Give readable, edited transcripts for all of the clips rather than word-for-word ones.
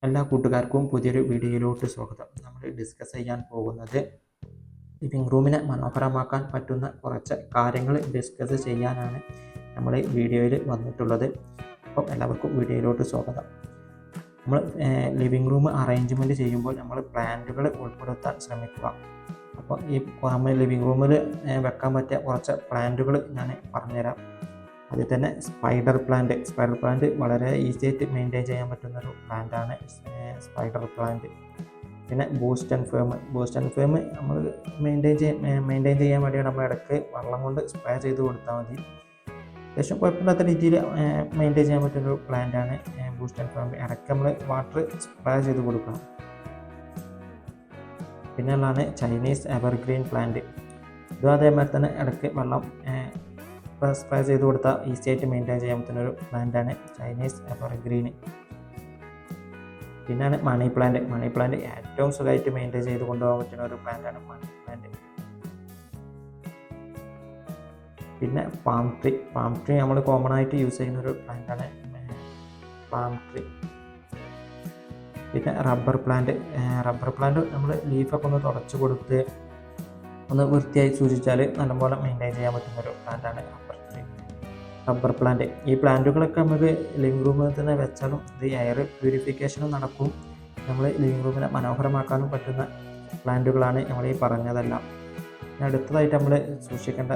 എല്ലാ കൂട്ടുകാർക്കും പുതിയൊരു വീഡിയോയിലോട്ട് സ്വാഗതം. നമ്മൾ ഡിസ്കസ് ചെയ്യാൻ പോകുന്നത് ലിവിംഗ് റൂമിനെ മനോഹരമാക്കാൻ പറ്റുന്ന കുറച്ച് കാര്യങ്ങൾ ഡിസ്കസ് ചെയ്യാനാണ് നമ്മൾ വീഡിയോയിൽ വന്നിട്ടുള്ളത്. അപ്പോൾ എല്ലാവർക്കും വീഡിയോയിലോട്ട് സ്വാഗതം. നമ്മൾ ലിവിംഗ് റൂം അറേഞ്ച്മെൻറ്റ് ചെയ്യുമ്പോൾ നമ്മൾ പ്ലാന്റുകൾ ഉൾപ്പെടുത്താൻ ശ്രമിക്കുക. അപ്പോൾ നമ്മൾ ലിവിംഗ് റൂമിൽ വെക്കാൻ പറ്റിയ കുറച്ച് പ്ലാന്റുകൾ ഞാൻ പറഞ്ഞുതരാം. അതിൽ തന്നെ സ്പൈഡർ പ്ലാന്റ് വളരെ ഈസി ആയിട്ട് മെയിൻറ്റെയിൻ ചെയ്യാൻ പറ്റുന്നൊരു പ്ലാന്റാണ് സ്പൈഡർ പ്ലാന്റ്. പിന്നെ ബൂസ്റ്റ് ആൻഡ് ഫേം നമ്മൾ മെയിൻറ്റെയിൻ ചെയ്യാൻ വേണ്ടിയാണ് നമ്മൾ ഇടയ്ക്ക് വെള്ളം കൊണ്ട് സ്പ്രേ ചെയ്ത് കൊടുത്താൽ മതി. അത്യാവശ്യം കുഴപ്പമില്ലാത്ത രീതിയിൽ മെയിൻറ്റെയിൻ ചെയ്യാൻ പറ്റുന്നൊരു പ്ലാന്റാണ് ബൂസ്റ്റ് ആൻഡ് ഫേം. ഇടയ്ക്ക് നമ്മൾ വാട്ടർ സ്പ്രേ ചെയ്ത് കൊടുക്കണം. പിന്നെ ഉള്ളതാണ് ചൈനീസ് എവർഗ്രീൻ പ്ലാന്റ്. ഇതും അതേമാതിരി തന്നെ ഇടയ്ക്ക് വെള്ളം സ്പ്രേ ചെയ്ത് കൊടുത്താൽ ഈസി ആയിട്ട് മെയിൻറ്റെയിൻ ചെയ്യാൻ പറ്റുന്നൊരു പ്ലാന്റാണ് ചൈനീസ് എവർഗ്രീൻ. പിന്നെയാണ് മണി പ്ലാന്റ് ഏറ്റവും സുഖമായിട്ട് മെയിൻറ്റെയിൻ ചെയ്ത് കൊണ്ടുപോകാൻ പറ്റുന്ന ഒരു പ്ലാന്റാണ് മണി പ്ലാന്റ്. പിന്നെ പാം ട്രീ നമ്മൾ കോമൺ ആയിട്ട് യൂസ് ചെയ്യുന്ന ഒരു പ്ലാന്റാണ് പാം ട്രീ. പിന്നെ റബ്ബർ പ്ലാന്റ് നമ്മൾ ലീഫൊക്കെ ഒന്ന് തുടച്ച് കൊടുത്ത് ഒന്ന് വൃത്തിയായി സൂക്ഷിച്ചാൽ നല്ലപോലെ മെയിൻറ്റെയിൻ ചെയ്യാൻ പറ്റുന്നൊരു പ്ലാന്റാണ് റബ്ബർ പ്ലാന്റ്. ഈ പ്ലാന്റുകളൊക്കെ നമുക്ക് ലിവിംഗ് റൂമിൽ തന്നെ വെച്ചാലും ഇത് എയർ പ്യൂരിഫിക്കേഷനും നടക്കും, നമ്മൾ ലിവിംഗ് റൂമിനെ മനോഹരമാക്കാനും പറ്റുന്ന പ്ലാന്റുകളാണ് നമ്മൾ ഈ പറഞ്ഞതെല്ലാം. അടുത്തതായിട്ട് നമ്മൾ സൂക്ഷിക്കേണ്ട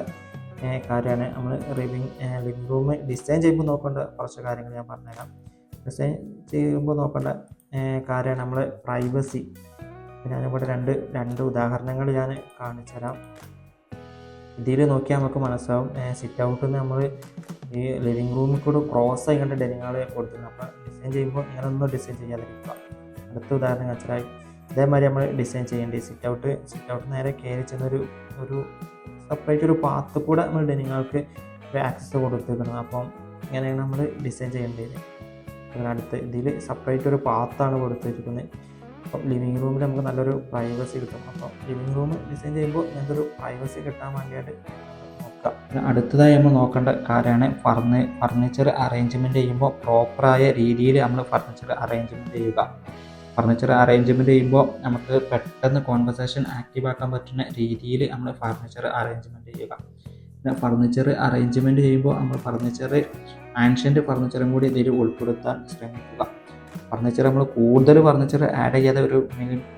കാര്യമാണ് നമ്മൾ ലിവിംഗ് റൂം ഡിസൈൻ ചെയ്യുമ്പോൾ നോക്കേണ്ട കുറച്ച് കാര്യങ്ങൾ ഞാൻ പറഞ്ഞുതരാം. ഡിസൈൻ ചെയ്യുമ്പോൾ നോക്കേണ്ട കാര്യമാണ് നമ്മൾ പ്രൈവസി. ഞാനിവിടെ രണ്ട് ഉദാഹരണങ്ങൾ ഞാൻ കാണിച്ചു തരാം. ഇതിൽ നോക്കിയാൽ നമുക്ക് മനസ്സിലാവും. സിറ്റ് ഔട്ടിൽ നിന്ന് നമ്മൾ ഈ ലിവിംഗ് റൂമിൽ കൂടെ ക്രോസ് ആയിക്കൊണ്ട് ഡൈനിങ് ഹാൾ കൊടുക്കുന്നത്. അപ്പോൾ ഡിസൈൻ ചെയ്യുമ്പോൾ ഇങ്ങനെയൊന്നും ഡിസൈൻ ചെയ്യാതിരിക്കുക. അടുത്ത ഉദാഹരണം വെച്ചാൽ ഇതേമാതിരി നമ്മൾ ഡിസൈൻ ചെയ്യേണ്ടത് സിറ്റ് ഔട്ട് നേരെ കയറി ചെന്നൊരു സെപ്പറേറ്റ് ഒരു പാത്ത് കൂടെ നമ്മൾ ഡൈനിങ് ഹാൾക്ക് ഒരു ആക്സസ് കൊടുത്തിരിക്കണം. അപ്പം ഇങ്ങനെയാണ് നമ്മൾ ഡിസൈൻ ചെയ്യേണ്ടത്. അടുത്ത് ഇതിൽ സെപ്പറേറ്റ് ഒരു പാത്താണ് കൊടുത്തിരിക്കുന്നത്. അപ്പം ലിവിംഗ് റൂമിൽ നമുക്ക് നല്ലൊരു പ്രൈവസി കിട്ടും. അപ്പം ലിവിംഗ് റൂം ഡിസൈൻ ചെയ്യുമ്പോൾ എന്തൊരു പ്രൈവസി കിട്ടാൻ വേണ്ടിയിട്ട് നോക്കാം. അടുത്തതായി നമ്മൾ നോക്കേണ്ട കാര്യമാണ് ഫർണിച്ചർ അറേഞ്ച്മെൻറ്റ് ചെയ്യുമ്പോൾ പ്രോപ്പറായ രീതിയിൽ നമ്മൾ ഫർണിച്ചർ അറേഞ്ച്മെൻറ്റ് ചെയ്യുക. ഫർണിച്ചർ അറേഞ്ച്മെൻറ്റ് ചെയ്യുമ്പോൾ നമുക്ക് പെട്ടെന്ന് കോൺവെർസേഷൻ ആക്റ്റീവ് ആക്കാൻ പറ്റുന്ന രീതിയിൽ നമ്മൾ ഫർണിച്ചർ അറേഞ്ച്മെൻറ്റ് ചെയ്യുക. പിന്നെ ഫർണിച്ചർ അറേഞ്ച്മെൻറ്റ് ചെയ്യുമ്പോൾ നമ്മൾ ആൻഷ്യൻ്റ് ഫർണിച്ചറും കൂടി ഇതിൽ ഉൾപ്പെടുത്താൻ ശ്രമിക്കുക. നമ്മൾ കൂടുതൽ ഫർണിച്ചർ ആഡ് ചെയ്യാതെ ഒരു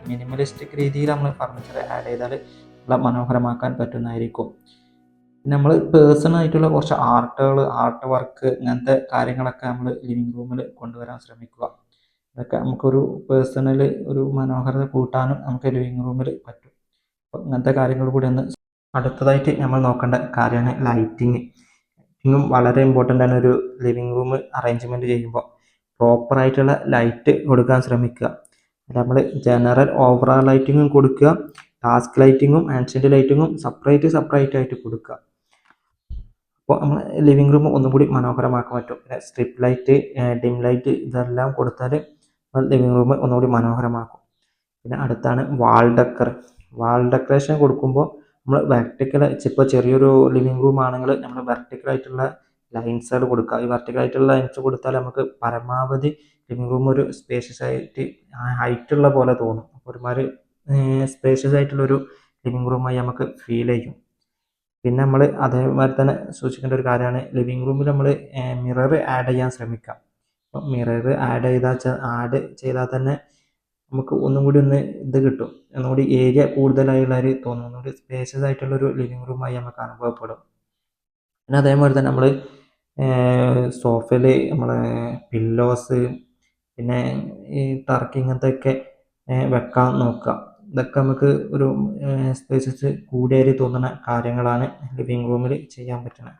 മിനിമലിസ്റ്റിക് രീതിയിൽ നമ്മൾ ഫർണിച്ചർ ആഡ് ചെയ്താൽ നല്ല മനോഹരമാക്കാൻ പറ്റുന്നതായിരിക്കും. പിന്നെ നമ്മൾ പേഴ്സണലായിട്ടുള്ള കുറച്ച് ആർട്ട് വർക്ക് ഇങ്ങനത്തെ കാര്യങ്ങളൊക്കെ നമ്മൾ ലിവിംഗ് റൂമിൽ കൊണ്ടുവരാൻ ശ്രമിക്കുക. ഇതൊക്കെ നമുക്കൊരു പേഴ്സണൽ ഒരു മനോഹരത കൂട്ടാനും നമുക്ക് ലിവിംഗ് റൂമിൽ പറ്റും. അപ്പോൾ ഇങ്ങനത്തെ കാര്യങ്ങൾ കൂടി ഒന്ന് അടുത്തതായിട്ട് നമ്മൾ നോക്കേണ്ട കാര്യമാണ് ലൈറ്റിങ്ങും വളരെ ഇമ്പോർട്ടൻ്റ് ആണ്. ഒരു ലിവിംഗ് റൂം അറേഞ്ച്മെൻറ്റ് ചെയ്യുമ്പോൾ പ്രോപ്പറായിട്ടുള്ള ലൈറ്റ് കൊടുക്കാൻ ശ്രമിക്കുക. നമ്മൾ ജനറൽ ഓവറാൾ ലൈറ്റിങ്ങും കൊടുക്കുക, ടാസ്ക് ലൈറ്റിങ്ങും ആൻഷ്യൻ്റ് ലൈറ്റിങ്ങും സെപ്പറേറ്റ് ആയിട്ട് കൊടുക്കുക. അപ്പോൾ നമ്മൾ ലിവിംഗ് റൂം ഒന്നും കൂടി മനോഹരമാക്കാൻ പറ്റും. പിന്നെ സ്ട്രിപ്പ് ലൈറ്റ്, ഡിം ലൈറ്റ് ഇതെല്ലാം കൊടുത്താൽ നമ്മൾ ലിവിംഗ് റൂം ഒന്നുകൂടി മനോഹരമാക്കും. പിന്നെ അടുത്താണ് വാൾ ഡെക്കറേഷൻ കൊടുക്കുമ്പോൾ നമ്മൾ ഇപ്പോൾ ചെറിയൊരു ലിവിംഗ് റൂം ആണെങ്കിൽ നമ്മൾ വെർട്ടിക്കലായിട്ടുള്ള ലൈൻസുകൾ കൊടുക്കുക. ഈ വെർട്ടിക്കലായിട്ടുള്ള ലൈൻസ് കൊടുത്താൽ നമുക്ക് പരമാവധി ലിവിംഗ് റൂം ഒരു സ്പേഷ്യസ് ആയിട്ട് ഹൈറ്റുള്ള പോലെ തോന്നും. അപ്പോൾ ഒരുമാതിരി സ്പേഷ്യസ് ആയിട്ടുള്ളൊരു ലിവിംഗ് റൂമായി നമുക്ക് ഫീൽ ചെയ്യും. പിന്നെ നമ്മൾ അതേമാതിരി തന്നെ സൂക്ഷിക്കേണ്ട ഒരു കാര്യമാണ് ലിവിംഗ് റൂമിൽ നമ്മൾ മിറർ ആഡ് ചെയ്യാൻ ശ്രമിക്കുക. അപ്പോൾ മിറർ ആഡ് ചെയ്താൽ തന്നെ നമുക്ക് ഒന്നും കൂടി ഇത് കിട്ടും, ഒന്നുകൂടി ഏരിയ കൂടുതലായുള്ളവർ തോന്നും, ഒന്നുകൂടി സ്പേഷ്യസ് ആയിട്ടുള്ളൊരു ലിവിംഗ് റൂമായി നമുക്ക് അനുഭവപ്പെടും. പിന്നെ അതേമാതിരി തന്നെ നമ്മൾ സോഫയിൽ നമ്മളെ പില്ലോസ്, പിന്നെ ഈ ടർക്കി ഇങ്ങനത്തെയൊക്കെ വെക്കാൻ നോക്കുക. ഇതൊക്കെ നമുക്ക് ഒരു സ്പേസസ് കൂടിയായി തോന്നുന്ന കാര്യങ്ങളാണ് ലിവിംഗ് റൂമിൽ ചെയ്യാൻ പറ്റുന്നത്.